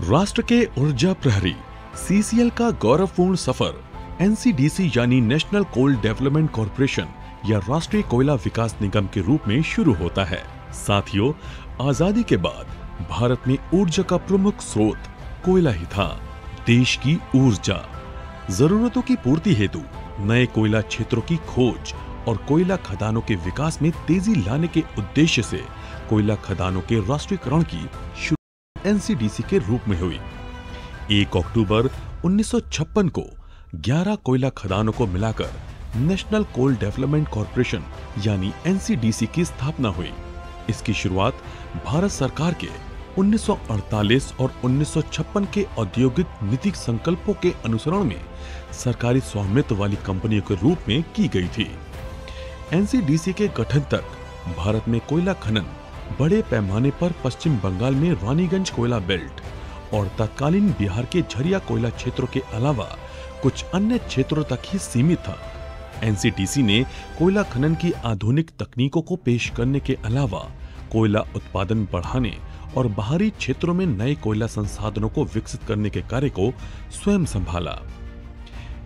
राष्ट्र के ऊर्जा प्रहरी सीसीएल का गौरवपूर्ण सफर एनसीडीसी यानी नेशनल कोल डेवलपमेंट कॉर्पोरेशन या राष्ट्रीय कोयला विकास निगम के रूप में शुरू होता है। साथियों, आजादी के बाद भारत में ऊर्जा का प्रमुख स्रोत कोयला ही था। देश की ऊर्जा जरूरतों की पूर्ति हेतु नए कोयला क्षेत्रों की खोज और कोयला खदानों के विकास में तेजी लाने के उद्देश्य से कोयला खदानों के राष्ट्रीयकरण की शुरुआत एनसीडीसी के रूप में हुई। 1 अक्टूबर 1956 को 11 कोयला खदानों को मिलाकर नेशनल कोल डेवलपमेंट कॉर्पोरेशन यानी एनसीडीसी की स्थापना हुई। इसकी शुरुआत भारत सरकार के 1948 और 1956 के औद्योगिक नीति संकल्पों के अनुसरण में सरकारी स्वामित्व वाली कंपनियों के रूप में की गई थी। एनसीडीसी के गठन तक भारत में कोयला खनन बड़े पैमाने पर पश्चिम बंगाल में रानीगंज कोयला बेल्ट और तत्कालीन बिहार के झरिया कोयला क्षेत्रों के अलावा कुछ अन्य क्षेत्रों तक ही सीमित था। एनसीडीसी ने कोयला खनन की आधुनिक तकनीकों को पेश करने के अलावा कोयला उत्पादन बढ़ाने और बाहरी क्षेत्रों में नए कोयला संसाधनों को विकसित करने के कार्य को स्वयं संभाला।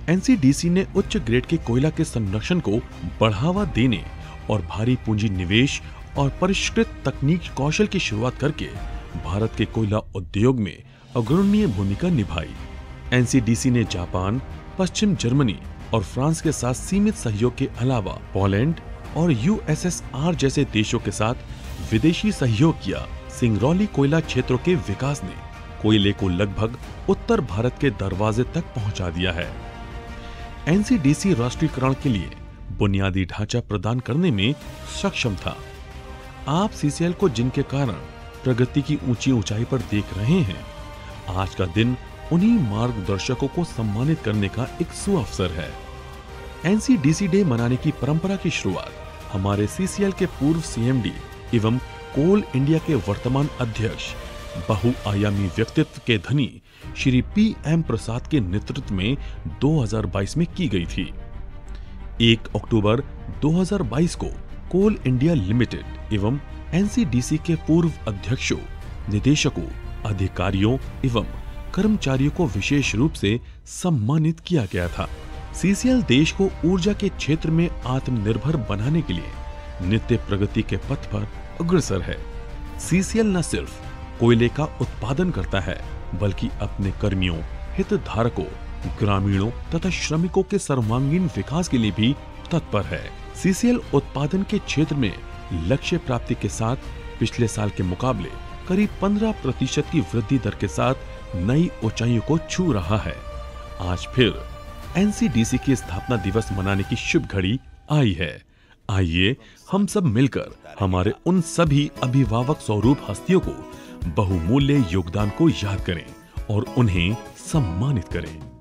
एनसीडीसी ने उच्च ग्रेड के कोयला के संरक्षण को बढ़ावा देने और भारी पूंजी निवेश और परिष्कृत तकनीक कौशल की शुरुआत करके भारत के कोयला उद्योग में अग्रणी भूमिका निभाई। एनसीडीसी ने जापान, पश्चिम जर्मनी और फ्रांस के साथ सीमित सहयोग के अलावा पोलैंड और यूएसएसआर जैसे देशों के साथ विदेशी सहयोग किया। सिंगरौली कोयला क्षेत्रों के विकास ने कोयले को लगभग उत्तर भारत के दरवाजे तक पहुंचा दिया है। एनसीडीसी राष्ट्रीयकरण के लिए बुनियादी ढांचा प्रदान करने में सक्षम था। आप सीसीएल को जिनके कारण प्रगति की ऊंची ऊंचाई पर देख रहे हैं, आज का दिन उन्हीं मार्गदर्शकों को सम्मानित करने का एक सुअवसर है। एनसीडीसी डे मनाने की परंपरा की शुरुआत हमारे सीसीएल के पूर्व सीएमडी एवं कोल इंडिया के वर्तमान अध्यक्ष, बहुआयामी व्यक्तित्व के धनी श्री पीएम प्रसाद के नेतृत्व में 2022 में की गई थी। 1 अक्टूबर 2022 को कोल इंडिया लिमिटेड एवं एनसीडीसी के पूर्व अध्यक्षों, निदेशकों, अधिकारियों एवं कर्मचारियों को विशेष रूप से सम्मानित किया गया था। सीसीएल देश को ऊर्जा के क्षेत्र में आत्मनिर्भर बनाने के लिए नित्य प्रगति के पथ पर अग्रसर है। सीसीएल न सिर्फ कोयले का उत्पादन करता है, बल्कि अपने कर्मियों, हितधारकों, ग्रामीणों तथा श्रमिकों के सर्वांगीण विकास के लिए भी तत्पर है। सीसीएल उत्पादन के क्षेत्र में लक्ष्य प्राप्ति के साथ पिछले साल के मुकाबले करीब 15% की वृद्धि दर के साथ नई ऊंचाइयों को छू रहा है। आज फिर एनसीडीसी की स्थापना दिवस मनाने की शुभ घड़ी आई है। आइए हम सब मिलकर हमारे उन सभी अभिभावक स्वरूप हस्तियों को बहुमूल्य योगदान को याद करें और उन्हें सम्मानित करें।